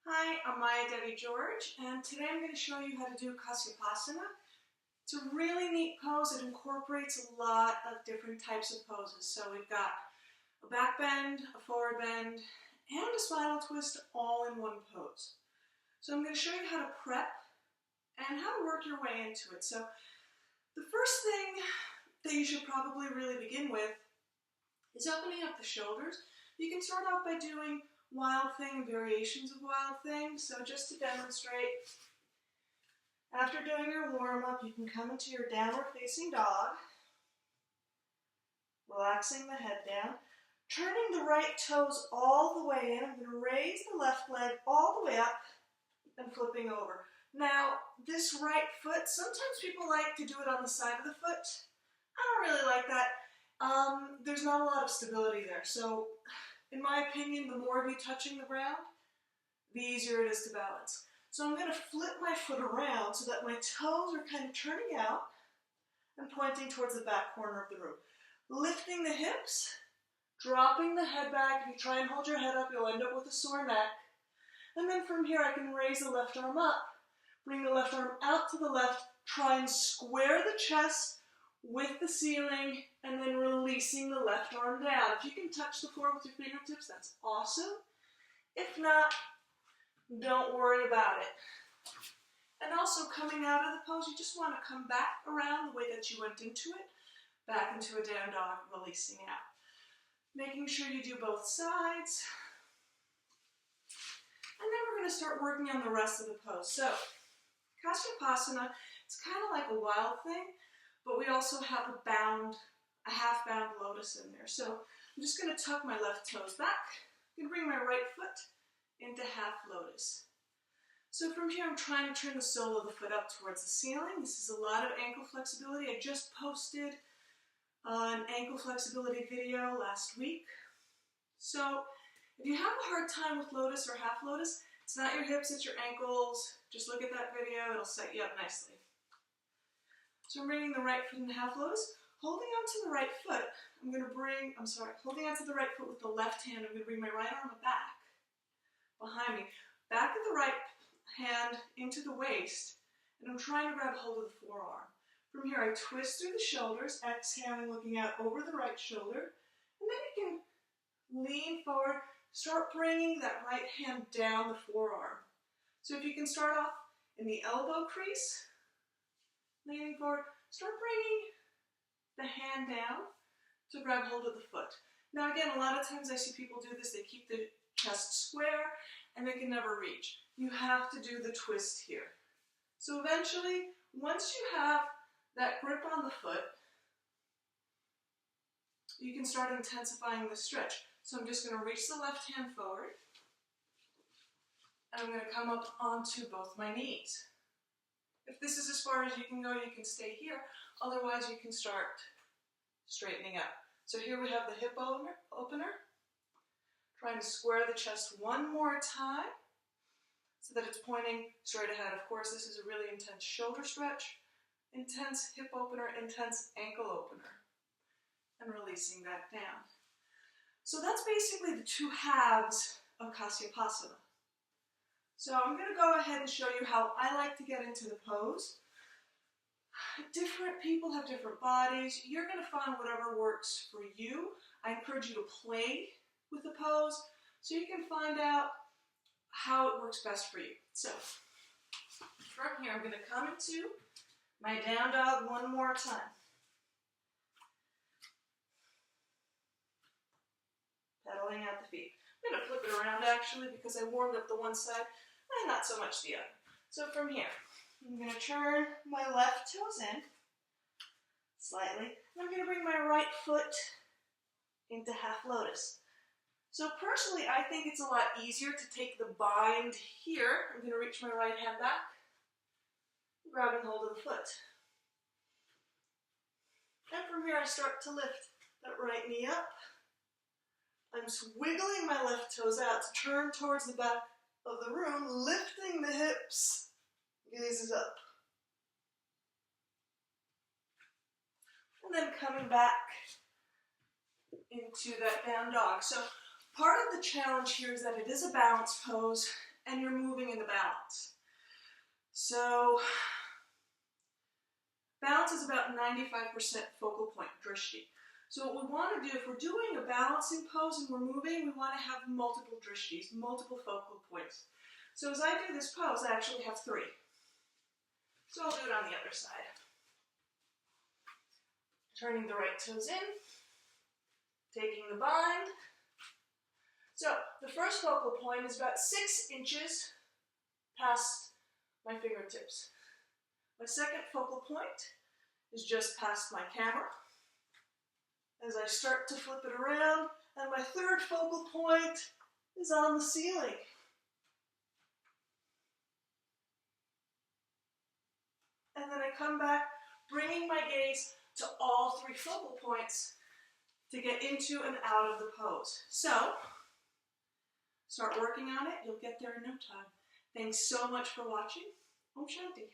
Hi, I'm Devi Georg, and today I'm going to show you how to do Kasyapasana. It's a really neat pose. It incorporates a lot of different types of poses. So we've got a back bend, a forward bend, and a spinal twist all in one pose. So I'm going to show you how to prep and how to work your way into it. So the first thing that you should probably really begin with is opening up the shoulders. You can start off by doing wild thing and variations of wild thing. So just to demonstrate, after doing your warm-up, you can come into your downward facing dog, relaxing the head down, turning the right toes all the way in. I'm going to raise the left leg all the way up and flipping over. Now, this right foot, sometimes people like to do it on the side of the foot. I don't really like that. There's not a lot of stability there. So, in my opinion, the more of you touching the ground, the easier it is to balance. So I'm going to flip my foot around so that my toes are kind of turning out and pointing towards the back corner of the room. Lifting the hips, dropping the head back. If you try and hold your head up, you'll end up with a sore neck. And then from here, I can raise the left arm up, bring the left arm out to the left, try and square the chest with the ceiling, and then releasing the left arm down. If you can touch the floor with your fingertips, that's awesome. If not, don't worry about it. And also coming out of the pose, you just want to come back around the way that you went into it, back into a down dog, releasing out. Making sure you do both sides. And then we're going to start working on the rest of the pose. So, Kasyapasana, it's kind of like a wild thing, but we also have a half bound lotus in there. So I'm just going to tuck my left toes back. I'm going to bring my right foot into half lotus. So from here, I'm trying to turn the sole of the foot up towards the ceiling. This is a lot of ankle flexibility. I just posted an ankle flexibility video last week. So if you have a hard time with lotus or half lotus, it's not your hips, it's your ankles. Just look at that video, it'll set you up nicely. So I'm bringing the right foot in half lotus, holding onto the right foot. Holding onto the right foot with the left hand, I'm going to bring my right arm back, behind me, back of the right hand into the waist, and I'm trying to grab hold of the forearm. From here, I twist through the shoulders, exhaling, looking out over the right shoulder, and then you can lean forward, start bringing that right hand down the forearm. So if you can start off in the elbow crease, leaning forward, start bringing the hand down to grab hold of the foot. Now again, a lot of times I see people do this, they keep the chest square and they can never reach. You have to do the twist here. So eventually, once you have that grip on the foot, you can start intensifying the stretch. So I'm just going to reach the left hand forward, and I'm going to come up onto both my knees. If this is as far as you can go, you can stay here. Otherwise, you can start straightening up. So here we have the hip opener. Trying to square the chest one more time so that it's pointing straight ahead. Of course, this is a really intense shoulder stretch, intense hip opener, intense ankle opener, and releasing that down. So that's basically the two halves of Kasyapasana. So I'm going to go ahead and show you how I like to get into the pose. Different people have different bodies. You're going to find whatever works for you. I encourage you to play with the pose so you can find out how it works best for you. So from here, I'm going to come into my down dog one more time. Pedaling out the feet. I'm going to flip it around actually because I warmed up the one side and not so much the other. So from here, I'm going to turn my left toes in slightly, and I'm going to bring my right foot into half lotus. So personally, I think it's a lot easier to take the bind here. I'm going to reach my right hand back, grabbing hold of the foot. And from here, I start to lift that right knee up. I'm wiggling my left toes out to turn towards the back of the room, lifting the hips, gazes up. And then coming back into that down dog. So part of the challenge here is that it is a balance pose, and you're moving in the balance. So balance is about 95% focal point, drishti. So what we want to do, if we're doing a balancing pose and we're moving, we want to have multiple drishtis, multiple focal points. So as I do this pose, I actually have 3. So I'll do it on the other side. Turning the right toes in, taking the bind. So the first focal point is about 6 inches past my fingertips. My second focal point is just past my camera as I start to flip it around, and my third focal point is on the ceiling. And then I come back, bringing my gaze to all 3 focal points to get into and out of the pose. So, start working on it. You'll get there in no time. Thanks so much for watching. Om Shanti.